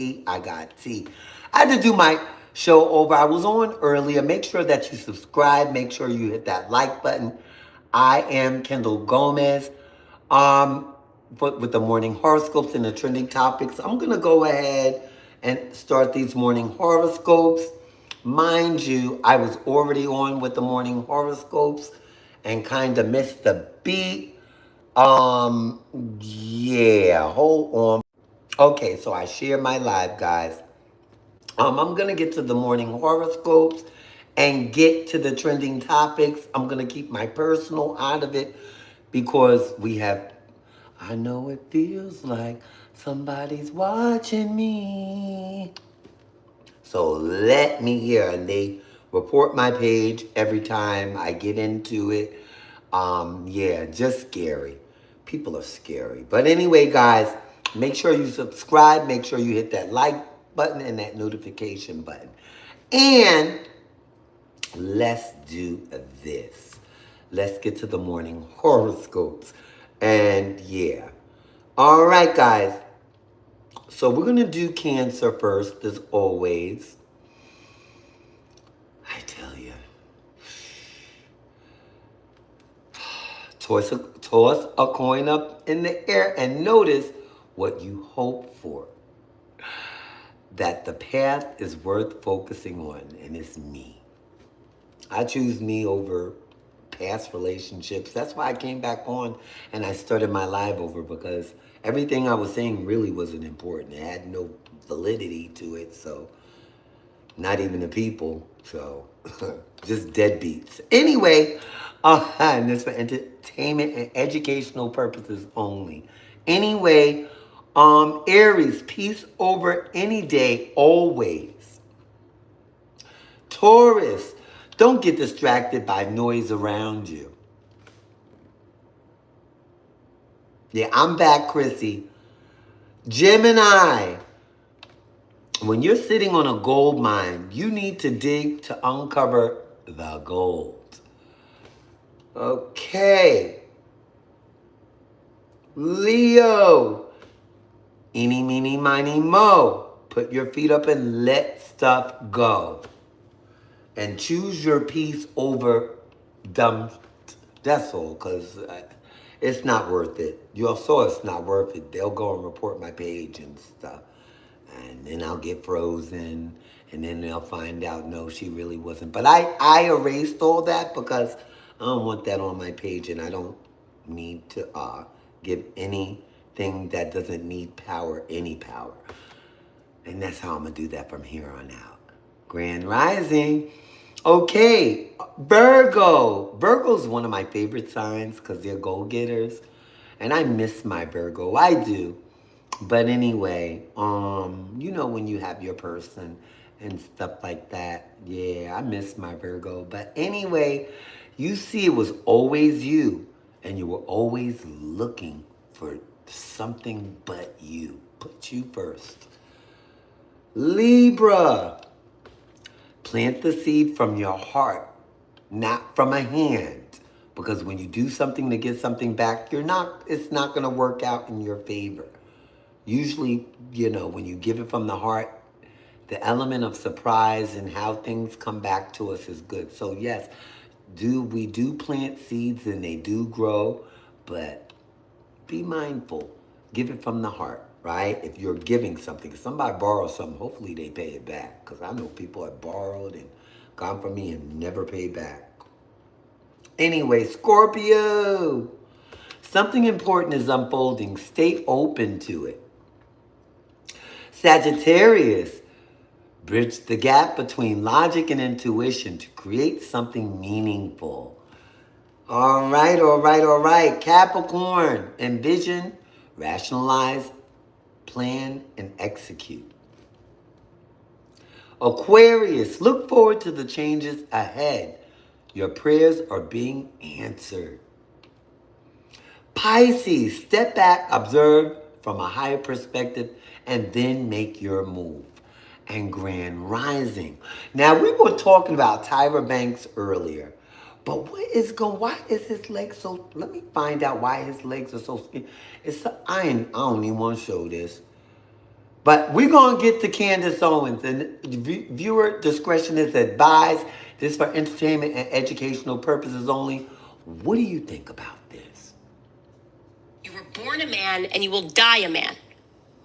I got tea. I had to do my show over. I was on earlier. Make sure that you subscribe. Make sure you hit that like button. I am Kendall Gomez. Um, with the morning horoscopes and the trending topics. I'm gonna go ahead and start these morning horoscopes. Mind you, I was already on with the morning horoscopes and kind of missed the beat. Yeah, hold on. Okay, so I share my live, guys. I'm gonna get to the morning horoscopes and get to the trending topics. I'm gonna keep my personal out of it because we have. I know it feels like somebody's watching me. So let me hear, and they report my page every time I get into it. Yeah, just scary. People are scary. But anyway, guys, make sure you subscribe. Make sure you hit that like button and that notification button. And let's do this. Let's get to the morning horoscopes. And yeah. All right, guys. So we're going to do Cancer first, as always. I tell you. Toss a coin up in the air and notice what you hope for. That the path is worth focusing on, and it's me. I choose me over past relationships. That's why I came back on and I started my live over, because everything I was saying really wasn't important. It had no validity to it, so not even the people. So just deadbeats. Anyway, and this for entertainment and educational purposes only. Anyway, Aries, peace over any day, always. Taurus, don't get distracted by noise around you. Yeah, I'm back, Chrissy. Gemini, when you're sitting on a gold mine, you need to dig to uncover the gold. Okay. Leo, eeny, meeny, miny, mo. Put your feet up and let stuff go. And choose your peace over dumb. That's all, because it's not worth it. You saw it's not worth it. They'll go and report my page and stuff. And then I'll get frozen. And then they'll find out, no, she really wasn't. But I erased all that because I don't want that on my page. And I don't need to give anything that doesn't need power any power. And that's how I'm going to do that from here on out. Grand Rising. Okay, Virgo. Virgo's one of my favorite signs because they're go-getters. And I miss my Virgo. I do. But anyway, you know when you have your person and stuff like that. Yeah, I miss my Virgo. But anyway, you see it was always you. And you were always looking for something but you. Put you first. Libra. Plant the seed from your heart, not from a hand. Because when you do something to get something back, it's not going to work out in your favor. Usually, when you give it from the heart, the element of surprise and how things come back to us is good. So yes, we do plant seeds and they do grow, but be mindful. Give it from the heart, right? If you're giving something, if somebody borrows something, hopefully they pay it back. Because I know people have borrowed and gone from me and never paid back. Anyway, Scorpio. Something important is unfolding. Stay open to it. Sagittarius. Bridge the gap between logic and intuition to create something meaningful. All right, all right, all right. Capricorn. Envision, rationalize, plan, and execute. Aquarius, look forward to the changes ahead. Your prayers are being answered. Pisces, step back, observe from a higher perspective, and then make your move. And Grand Rising. Now, we were talking about Tyra Banks earlier. But why is his leg so, let me find out why his legs are so skinny. I don't even want to show this. But we're going to get to Candace Owens. And viewer discretion is advised. This is for entertainment and educational purposes only. What do you think about this? You were born a man and you will die a man.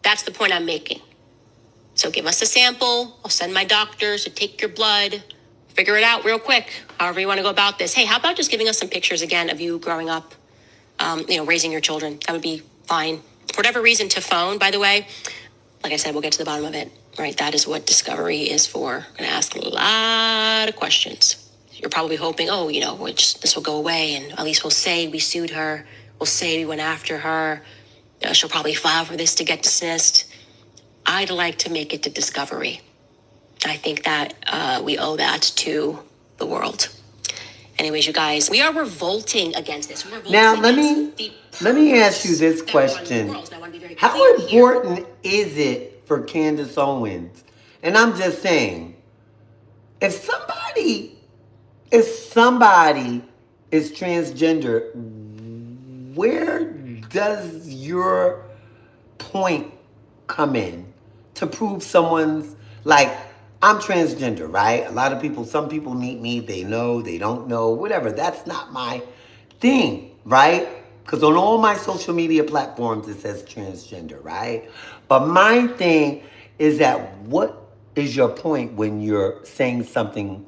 That's the point I'm making. So give us a sample. I'll send my doctors to take your blood. Figure it out real quick, however you want to go about this. Hey, how about just giving us some pictures again of you growing up, raising your children? That would be fine. For whatever reason, to phone, by the way, like I said, we'll get to the bottom of it, right? That is what Discovery is for. We're going to ask a lot of questions. You're probably hoping, this will go away, and at least we'll say we sued her. We'll say we went after her. She'll probably file for this to get dismissed. I'd like to make it to Discovery. I think that we owe that to the world. Anyways, you guys, we are revolting against this. Now, let me ask you this question. How important is it for Candace Owens? And I'm just saying, if somebody is transgender, where does your point come in to prove someone's, like, I'm transgender, right? A lot of people, some people meet me, they know, they don't know, whatever. That's not my thing, right? Because on all my social media platforms, it says transgender, right? But my thing is that what is your point when you're saying something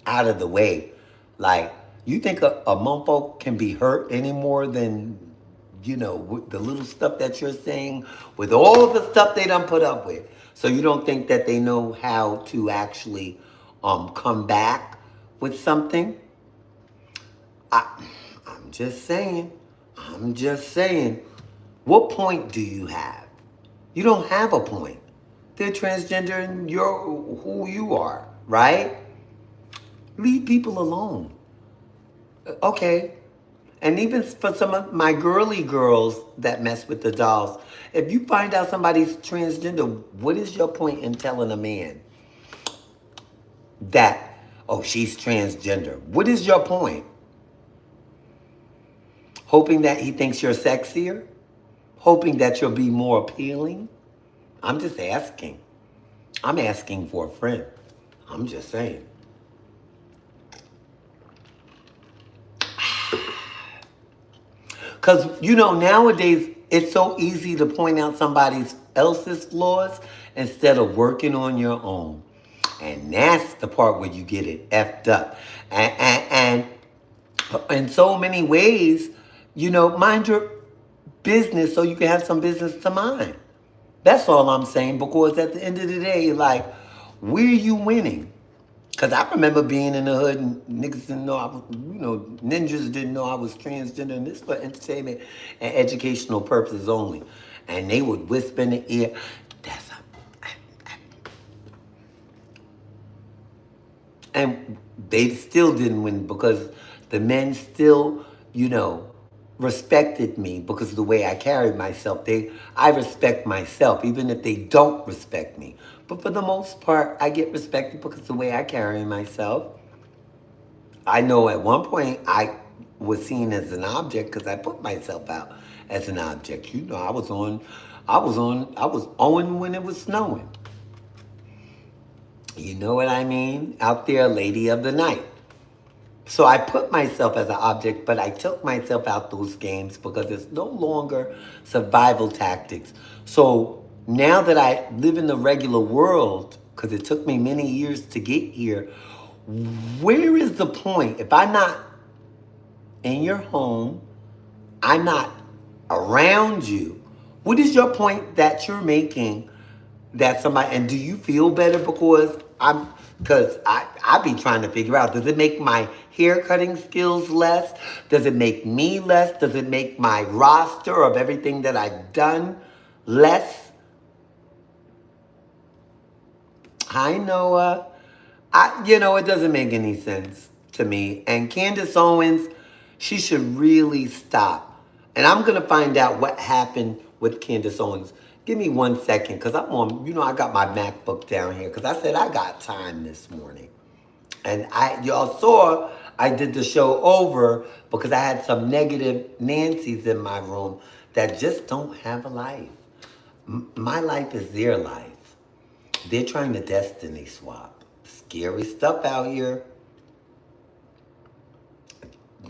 out of the way? Like, you think a mofo can be hurt any more than, with the little stuff that you're saying, with all the stuff they done put up with? So you don't think that they know how to actually come back with something? I'm just saying. What point do you have? You don't have a point. They're transgender and you're who you are, right? Leave people alone. Okay. And even for some of my girly girls that mess with the dolls, if you find out somebody's transgender, what is your point in telling a man that, oh, she's transgender? What is your point? Hoping that he thinks you're sexier? Hoping that you'll be more appealing? I'm just asking. I'm asking for a friend. I'm just saying. Because, nowadays, it's so easy to point out somebody else's flaws instead of working on your own. And that's the part where you get it effed up. And in so many ways, mind your business so you can have some business to mind. That's all I'm saying, because at the end of the day, like, where are you winning? Because I remember being in the hood and niggas didn't know I was, ninjas didn't know I was transgender, and this for entertainment and educational purposes only. And they would whisper in the ear, and they still didn't win because the men still, respected me because of the way I carried myself. I respect myself, even if they don't respect me. But for the most part, I get respected because of the way I carry myself. I know at one point I was seen as an object because I put myself out as an object. I was on when it was snowing. You know what I mean? Out there, lady of the night. So I put myself as an object, but I took myself out those games because it's no longer survival tactics. So now that I live in the regular world, because it took me many years to get here, where is the point? If I'm not in your home, I'm not around you, what is your point that you're making that somebody, and do you feel better because I be trying to figure out, does it make my hair cutting skills less? Does it make me less? Does it make my roster of everything that I've done less? Hi, Noah. It doesn't make any sense to me. And Candace Owens, she should really stop. And I'm going to find out what happened with Candace Owens. Give me 1 second, because I'm on, I got my MacBook down here, because I said I got time this morning. And y'all saw I did the show over because I had some negative Nancy's in my room that just don't have a life. My life is their life. They're trying to destiny swap. Scary stuff out here.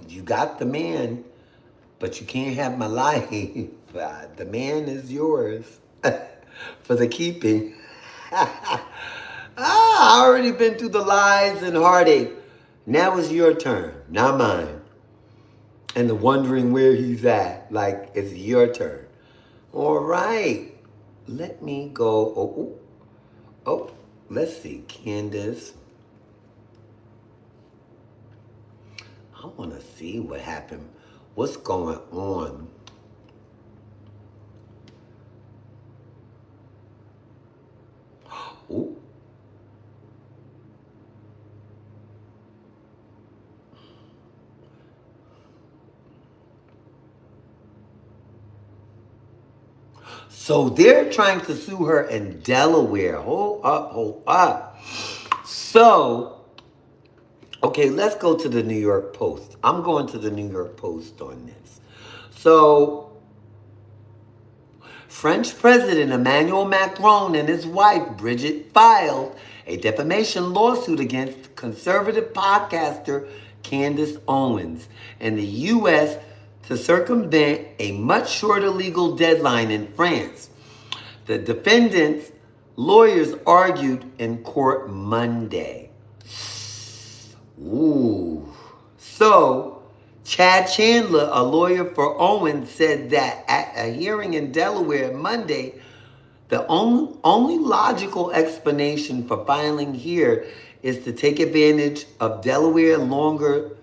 You got the man, but you can't have my life. The man is yours for the keeping. I already been through the lies and heartache. Now it's your turn, not mine. And the wondering where he's at, like it's your turn. All right, let me go. Oh, let's see, Candace. I want to see what happened. What's going on? Ooh. So they're trying to sue her in Delaware. Hold up, hold up. So, okay, let's go to the New York Post. I'm going to the New York Post on this. So, French President Emmanuel Macron and his wife, Brigitte, filed a defamation lawsuit against conservative podcaster Candace Owens in the U.S. to circumvent a much shorter legal deadline in France. The defendant's lawyers argued in court Monday. Ooh. So, Chad Chandler, a lawyer for Owens, said that at a hearing in Delaware Monday, the only logical explanation for filing here is to take advantage of Delaware's longer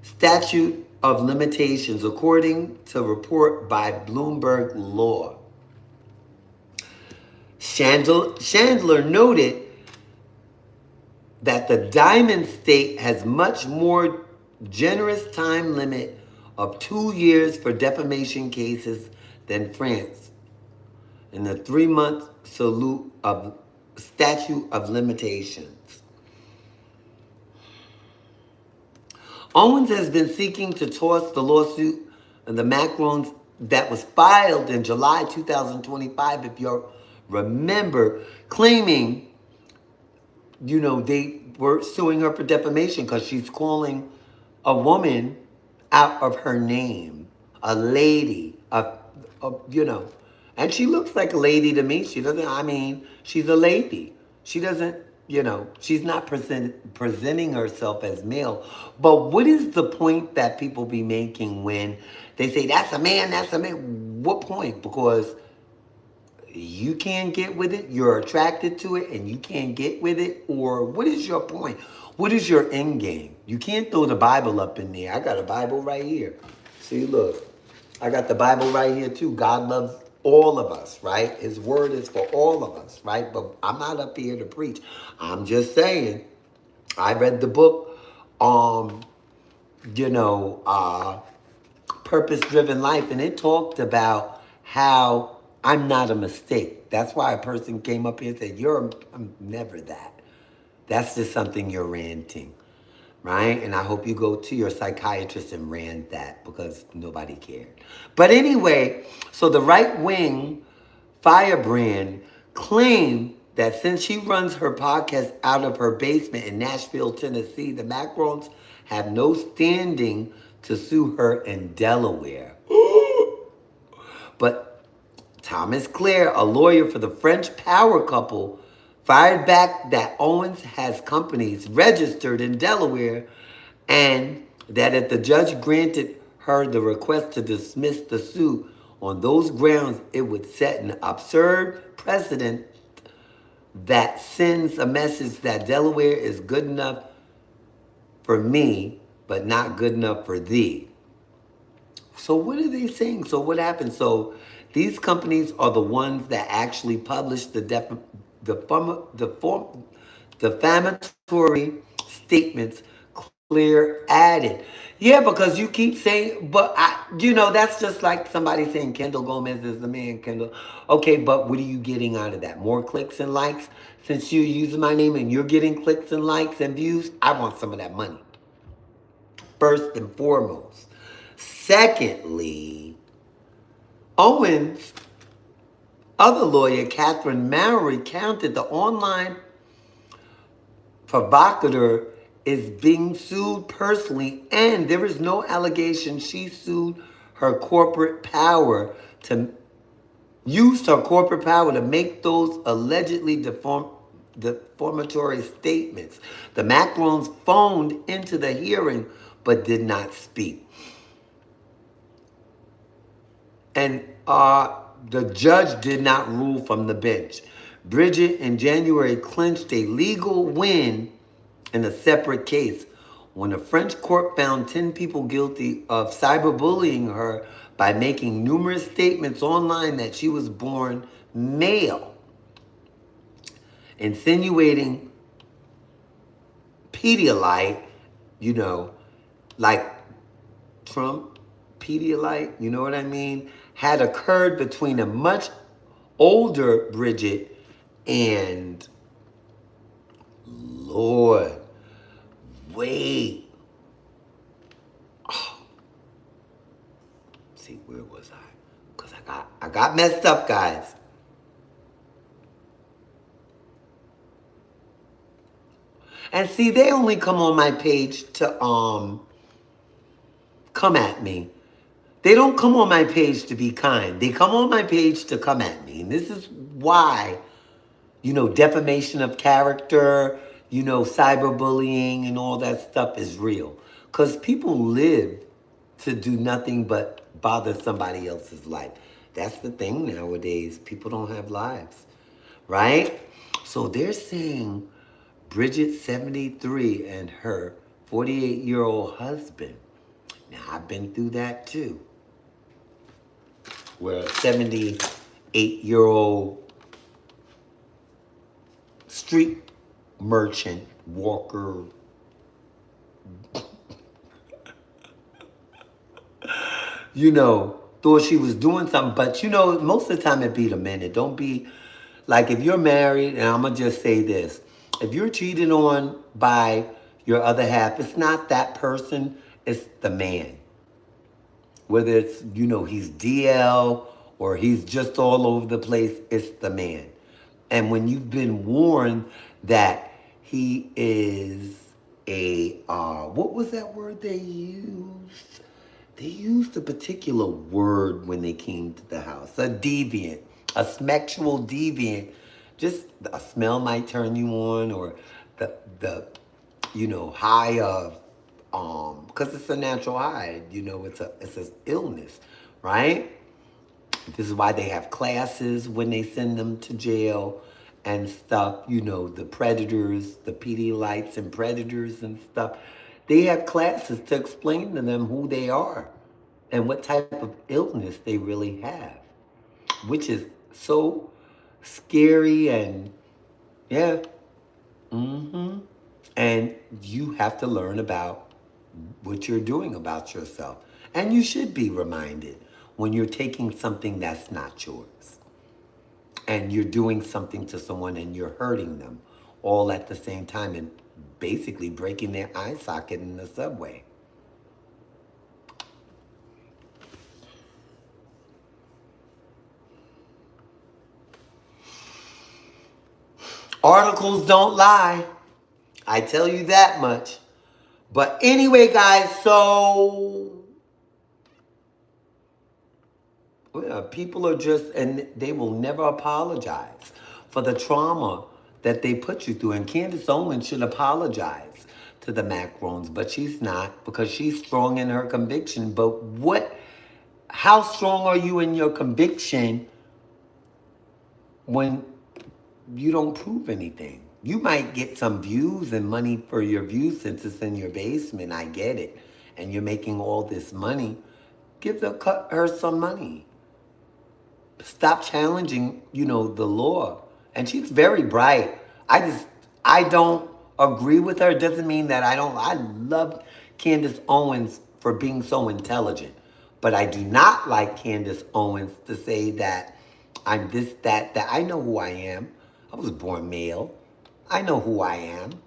statute of limitations, according to report by Bloomberg Law. Chandler noted that the Diamond State has much more generous time limit of 2 years for defamation cases than France, and the 3-month statute of limitations. Owens has been seeking to toss the lawsuit and the Macrons that was filed in July 2025, if you remember, claiming, they were suing her for defamation because she's calling a woman out of her name, a lady, and she looks like a lady to me. She doesn't, she's a lady. She doesn't, she's not presenting herself as male. But what is the point that people be making when they say, that's a man, that's a man? What point? Because you can't get with it, you're attracted to it, and you can't get with it? Or what is your point? What is your end game? You can't throw the Bible up in there. I got a Bible right here. See, look. I got the Bible right here too. God loves all of us, right? His word is for all of us, right? But I'm not up here to preach. I'm just saying, I read the book, Purpose-Driven Life, and it talked about how I'm not a mistake. That's why a person came up here and said, I'm never that. That's just something you're ranting, right? And I hope you go to your psychiatrist and rant that because nobody cared. But anyway, so the right-wing firebrand claimed that since she runs her podcast out of her basement in Nashville, Tennessee, the Macrons have no standing to sue her in Delaware. But Thomas Clare, a lawyer for the French power couple, fired back that Owens has companies registered in Delaware and that if the judge granted her the request to dismiss the suit on those grounds, it would set an absurd precedent that sends a message that Delaware is good enough for me, but not good enough for thee. So what are they saying? So what happened? So these companies are the ones that actually publish the defamatory statements. Claire added. Yeah, because you keep saying, but that's just like somebody saying Kendall Gomez is the man, Kendall. Okay, but what are you getting out of that? More clicks and likes? Since you're using my name and you're getting clicks and likes and views, I want some of that money. First and foremost. Secondly, Owens' other lawyer, Catherine Merrill, recounted the online provocateur is being sued personally, and there is no allegation she sued her corporate power to used her corporate power to make those allegedly defamatory statements. The Macrons phoned into the hearing but did not speak. And the judge did not rule from the bench. Bridget in January clinched a legal win in a separate case when a French court found 10 people guilty of cyberbullying her by making numerous statements online that she was born male, insinuating Pedialyte, like Trump, Pedialyte, you know what I mean, had occurred between a much older Bridget and, Lord, wait. Oh. See, where was I? Because I got messed up, guys. And see, they only come on my page to come at me. They don't come on my page to be kind. They come on my page to come at me. And this is why, defamation of character, cyberbullying and all that stuff is real. Because people live to do nothing but bother somebody else's life. That's the thing nowadays. People don't have lives, right? So they're saying Bridget, 73, and her 48-year-old husband. Now, I've been through that too. Where a 78-year-old street merchant, walker, thought she was doing something. But, most of the time it be the men. It don't be, like if you're married, and I'm going to just say this. If you're cheated on by your other half, it's not that person, it's the man. Whether it's, he's DL or he's just all over the place, it's the man. And when you've been warned that he is what was that word they used? They used a particular word when they came to the house. A deviant, a sexual deviant. Just a smell might turn you on, or the high of, because it's a natural high, it's an illness, right? This is why they have classes when they send them to jail and stuff, the predators, the Pedialytes and predators and stuff. They have classes to explain to them who they are and what type of illness they really have, which is so scary. And yeah, and you have to learn about what you're doing about yourself. And you should be reminded when you're taking something that's not yours and you're doing something to someone and you're hurting them all at the same time and basically breaking their eye socket in the subway. Articles don't lie. I tell you that much. But anyway, guys, so people are just, and they will never apologize for the trauma that they put you through. And Candace Owens should apologize to the Macrons, but she's not, because she's strong in her conviction. But how strong are you in your conviction when you don't prove anything? You might get some views and money for your views since it's in your basement. I get it. And you're making all this money. Give her some money. Stop challenging, the law. And she's very bright. I don't agree with her. It doesn't mean that I love Candace Owens for being so intelligent. But I do not like Candace Owens to say that I'm this, that. I know who I am. I was born male. I know who I am.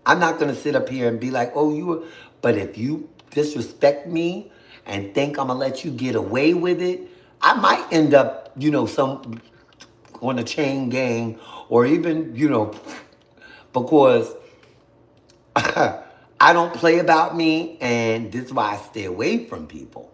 I'm not going to sit up here and be like, oh, but if you disrespect me and think I'm going to let you get away with it, I might end up, some on a chain gang, or even, because I don't play about me, and this is why I stay away from people.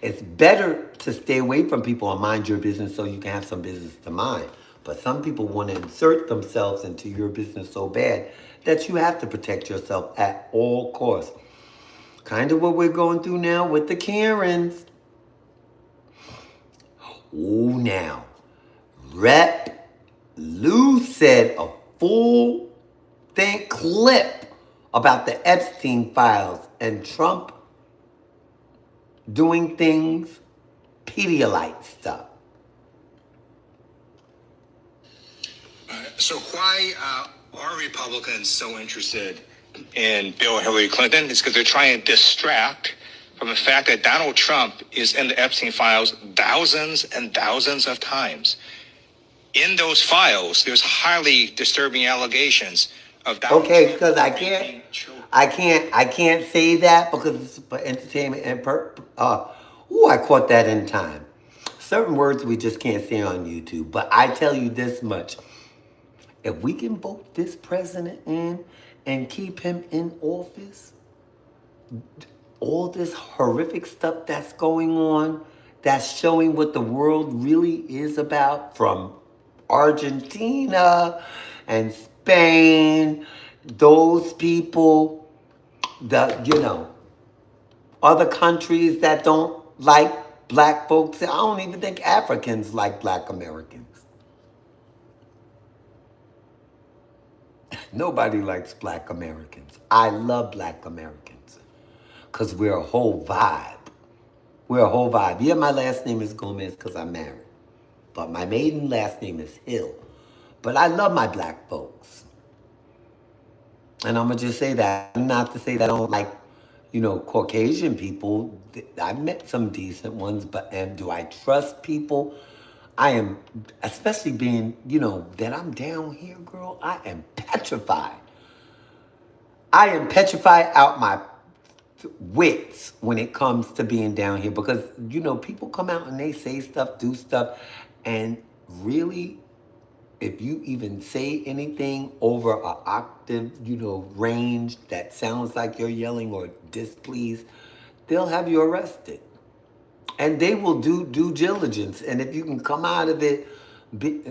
It's better to stay away from people and mind your business so you can have some business to mind. But some people want to insert themselves into your business so bad that you have to protect yourself at all costs. Kind of what we're going through now with the Karens. Oh, now. Rep Lou said a full think clip about the Epstein files and Trump doing things Pedialyte stuff. So why are Republicans so interested in Bill and Hillary Clinton? It's because they're trying to distract from the fact that Donald Trump is in the Epstein files thousands and thousands of times. In those files, there's highly disturbing allegations of Donald Okay, Trump because I raping children. can't say that because it's for entertainment and I caught that in time. Certain words we just can't say on YouTube. But I tell you this much. If we can vote this president in and keep him in office, all this horrific stuff that's going on, that's showing what the world really is about, from Argentina and Spain, those people, other countries that don't like black folks. I don't even think Africans like black Americans. Nobody likes black Americans. I love black Americans because we're a whole vibe. We're a whole vibe. Yeah, my last name is Gomez because I'm married. But my maiden last name is Hill. But I love my black folks. And I'm going to just say that. Not to say that I don't like, Caucasian people. I've met some decent ones, and do I trust people? I am, especially being, that I'm down here, girl, I am petrified. I am petrified out my wits when it comes to being down here because, people come out and they say stuff, do stuff, and really, if you even say anything over an octave, range that sounds like you're yelling or displeased, they'll have you arrested. And they will do due diligence. And if you can come out of it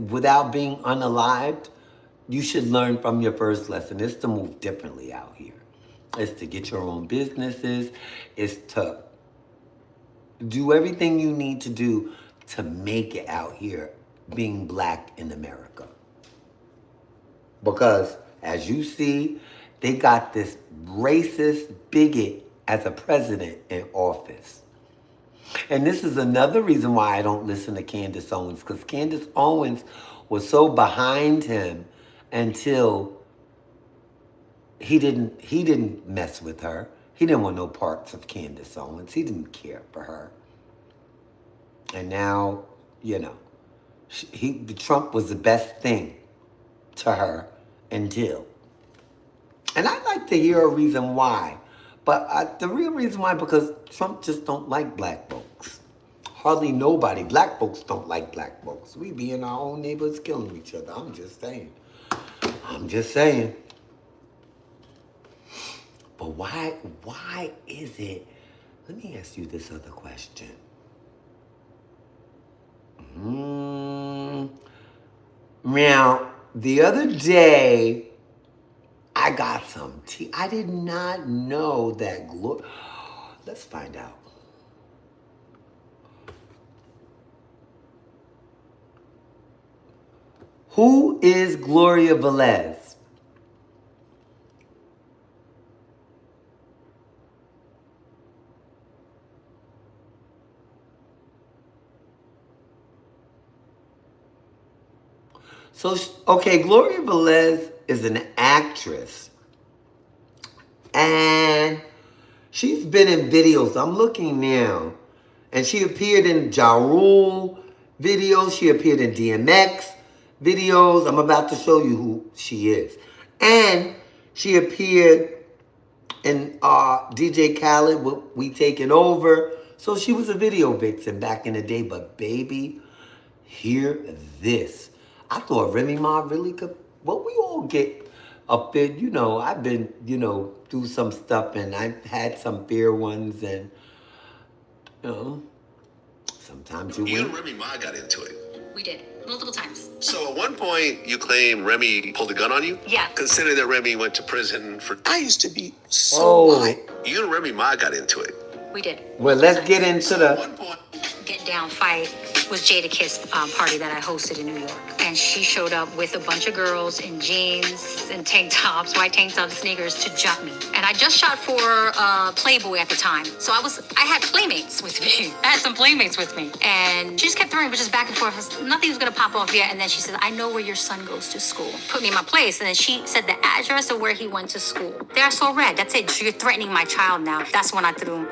without being unalived, you should learn from your first lesson. It's to move differently out here. It's to get your own businesses. It's to do everything you need to do to make it out here being black in America. Because, as you see, they got this racist bigot as a president in office. And this is another reason why I don't listen to Candace Owens, because Candace Owens was so behind him until he didn't mess with her. He didn't want no parts of Candace Owens. He didn't care for her. And now, Trump was the best thing to her until. And I'd like to hear a reason why. But the real reason why, because Trump just don't like black folks. Hardly nobody. Black folks don't like black folks. We be in our own neighborhoods killing each other. I'm just saying. But why is it? Let me ask you this other question. Now, the other day, I got some tea. I did not know that. Let's find out. Who is Gloria Velez? So, okay, Gloria Velez is an actress. And she's been in videos. I'm looking now. And she appeared in Ja Rule videos. She appeared in DMX videos. I'm about to show you who she is. And she appeared and DJ Khaled, we taking over. So she was a video vixen back in the day. But baby, hear this. I thought Remy Ma really could. Well, we all get a bit, I've been, through some stuff and I've had some fair ones and, you know, sometimes you You win. and Remy Ma got into it. We did. Multiple times. So at one point, you claim Remy pulled a gun on you? Yeah. Considering that Remy went to prison for... I used to be so Oh. light. You and Remy Ma got into it. We did. Well, let's get into At the... one point... Get Down Fight was Jada Kiss party that I hosted in New York. And she showed up with a bunch of girls in jeans and tank tops, white tank top sneakers to jump me. And I just shot for Playboy at the time. So I had playmates with me. I had some playmates with me. And she just kept throwing just back and forth. Nothing was gonna pop off yet. And then she said, I know where your son goes to school. Put me in my place. And then she said the address of where he went to school. There I saw red. That's it. You're threatening my child now. That's when I threw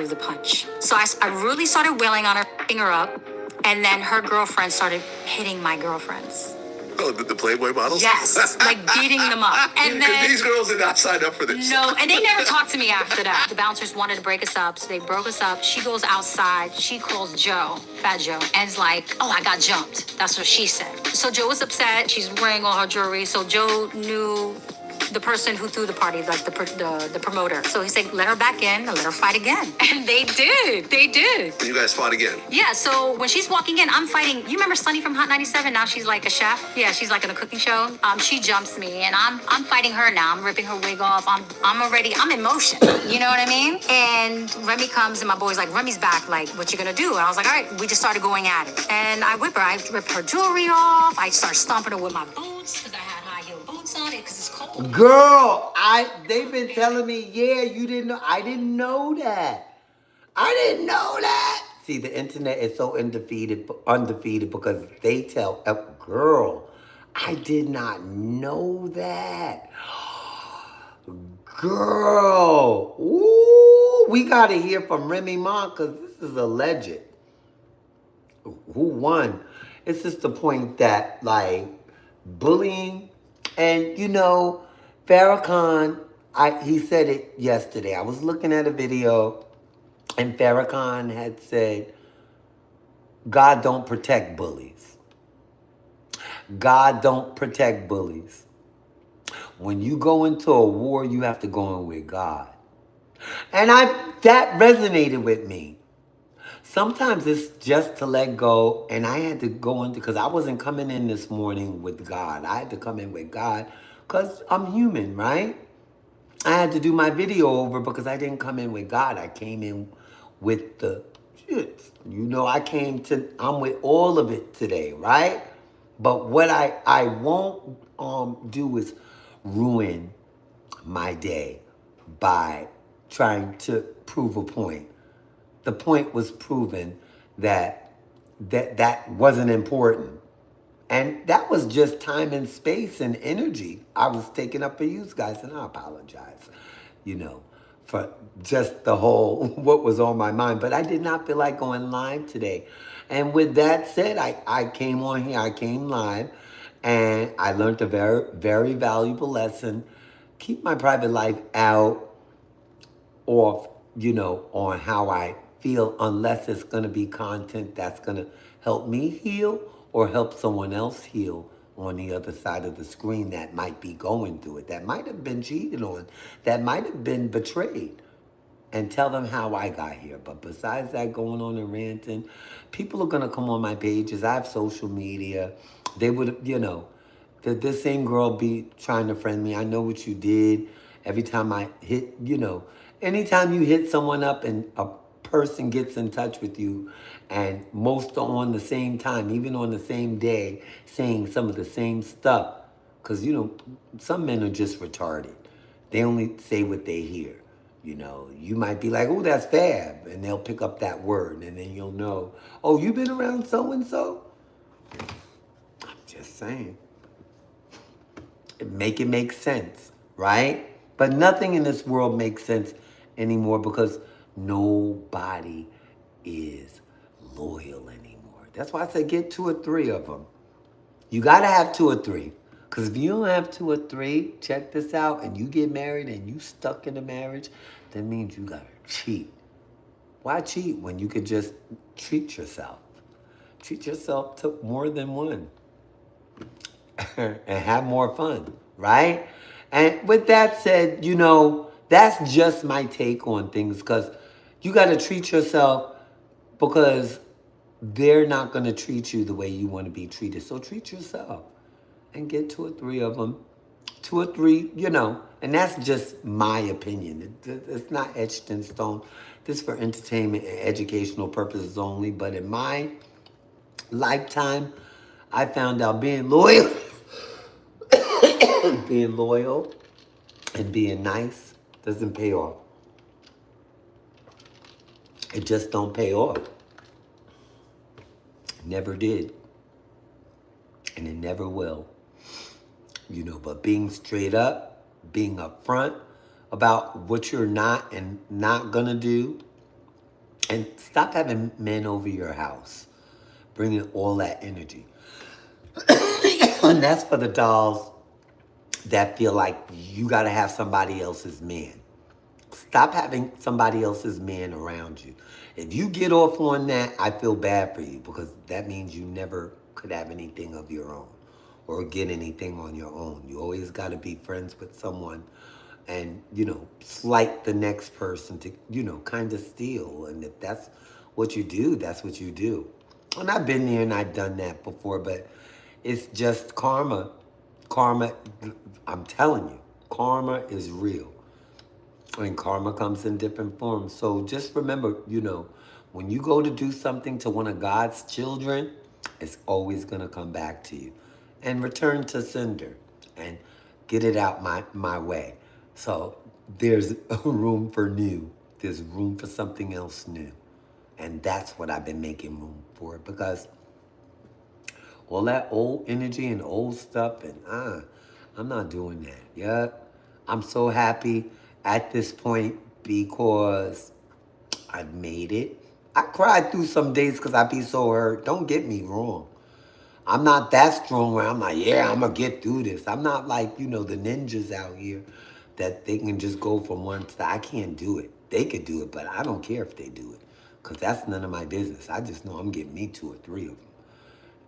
the punch. So I really started wailing on her, f***ing her up. And then her girlfriend started hitting my girlfriends. Oh, the Playboy models? Yes, like beating them up. And Because then these girls did not sign up for this. no, and they never talked to me after that. The bouncers wanted to break us up, so they broke us up. She goes outside. She calls Joe, Fat Joe, and is like, "Oh, I got jumped." That's what she said. So Joe was upset. She's wearing all her jewelry. So Joe knew the person who threw the party, like the promoter. So he said, let her back in and let her fight again. And they did. They did. And you guys fought again? Yeah, so when she's walking in, I'm fighting. You remember Sunny from Hot 97? Now she's like a chef. Yeah, she's like in a cooking show. She jumps me and I'm fighting her now. I'm ripping her wig off. I'm in motion. You know what I mean? And Remy comes and my boy's like, Remy's back. Like, what you gonna do? And I was like, all right. We just started going at it. And I whip her. I rip her jewelry off. I start stomping her with my boots because I had high heel boots on it because it's cold. Girl, they've been telling me, yeah, you didn't know. I didn't know that. I didn't know that. See, the internet is so undefeated because they tell, girl, I did not know that. Girl, ooh, we got to hear from Remy Ma because this is alleged. Who won? It's just the point that, like, bullying, and, Farrakhan, he said it yesterday. I was looking at a video, and Farrakhan had said, God don't protect bullies. God don't protect bullies. When you go into a war, you have to go in with God. And that resonated with me. Sometimes it's just to let go, and I had to go into, because I wasn't coming in this morning with God. I had to come in with God because I'm human, right? I had to do my video over because I didn't come in with God. I came in with the shit. I'm with all of it today, right? But what I won't do is ruin my day by trying to prove a point. The point was proven that wasn't important. And that was just time and space and energy I was taking up for you guys. And I apologize, for just the whole, what was on my mind. But I did not feel like going live today. And with that said, I came on here, I came live, and I learned a very, very valuable lesson. Keep my private life out, off, on how I feel, unless it's going to be content that's going to help me heal or help someone else heal on the other side of the screen that might be going through it, that might have been cheated on, that might have been betrayed, and tell them how I got here. But besides that, going on and ranting, people are going to come on my pages. I have social media. They would, this same girl be trying to friend me. I know what you did. Every time I hit, anytime you hit someone up and a person gets in touch with you, and most are on the same time, even on the same day, saying some of the same stuff. Because, some men are just retarded. They only say what they hear. You might be like, oh, that's fab. And they'll pick up that word. And then you'll know, oh, you been around so-and-so? I'm just saying. Make it make sense, right? But nothing in this world makes sense anymore because nobody is loyal anymore. That's why I say get 2 or 3 of them. You got to have 2 or 3. Because if you don't have 2 or 3, check this out, and you get married and you stuck in a marriage, that means you gotta cheat. Why cheat when you could just treat yourself? Treat yourself to more than one and have more fun, right? And with that said, that's just my take on things, because you got to treat yourself, because they're not going to treat you the way you want to be treated. So treat yourself and get 2 or 3 of them. 2 or 3, and that's just my opinion. It's not etched in stone. This is for entertainment and educational purposes only. But in my lifetime, I found out being loyal, being loyal and being nice doesn't pay off. It just don't pay off. Never did. And it never will. But being straight up, being upfront about what you're not and not gonna do, and stop having men over your house, bringing all that energy. And that's for the dolls that feel like you gotta have somebody else's man. Stop having somebody else's man around you. If you get off on that, I feel bad for you, because that means you never could have anything of your own or get anything on your own. You always got to be friends with someone and, slight the next person to, kind of steal. And if that's what you do, that's what you do. And I've been there and I've done that before, but it's just karma. Karma, I'm telling you, karma is real. And karma comes in different forms. So just remember, when you go to do something to one of God's children, it's always going to come back to you. And return to sender and get it out my way. So there's room for new. There's room for something else new. And that's what I've been making room for, because all that old energy and old stuff, and I'm not doing that. Yep. I'm so happy at this point because I've made it. I cried through some days because I be so hurt. Don't get me wrong. I'm not that strong where I'm like, yeah, I'm going to get through this. I'm not like, the ninjas out here that they can just go from one to I can't do it. They could do it, but I don't care if they do it, because that's none of my business. I just know I'm getting me 2 or 3 of them.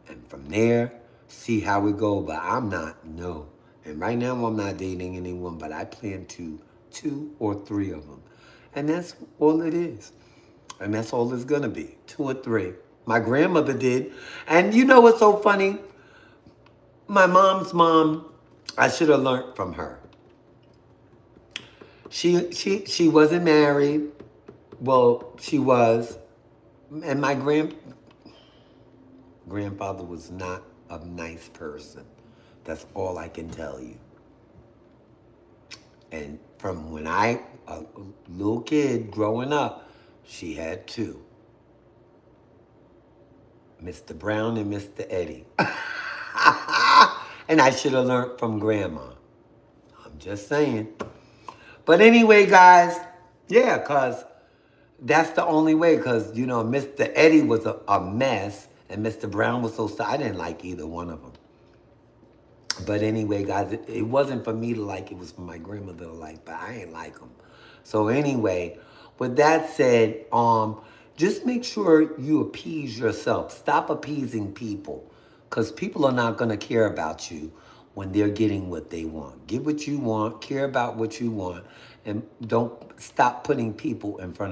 And from there, see how we go. But I'm not, no. And right now I'm not dating anyone, but I plan to 2 or 3 of them. And that's all it is. And that's all it's going to be, 2 or 3. My grandmother did. And you know what's so funny? My mom's mom, I should have learned from her. She wasn't married. Well, she was. And my grandfather was not a nice person. That's all I can tell you. And from when a little kid growing up, she had 2. Mr. Brown and Mr. Eddie. And I should have learned from Grandma. I'm just saying. But anyway, guys, yeah, because that's the only way. Because, Mr. Eddie was a mess, and Mr. Brown was so sad. I didn't like either one of them. But anyway, guys, it wasn't for me to like. It was for my grandmother to like, but I ain't like them. So anyway, with that said, just make sure you appease yourself. Stop appeasing people, because people are not going to care about you when they're getting what they want. Get what you want, care about what you want, and don't stop putting people in front of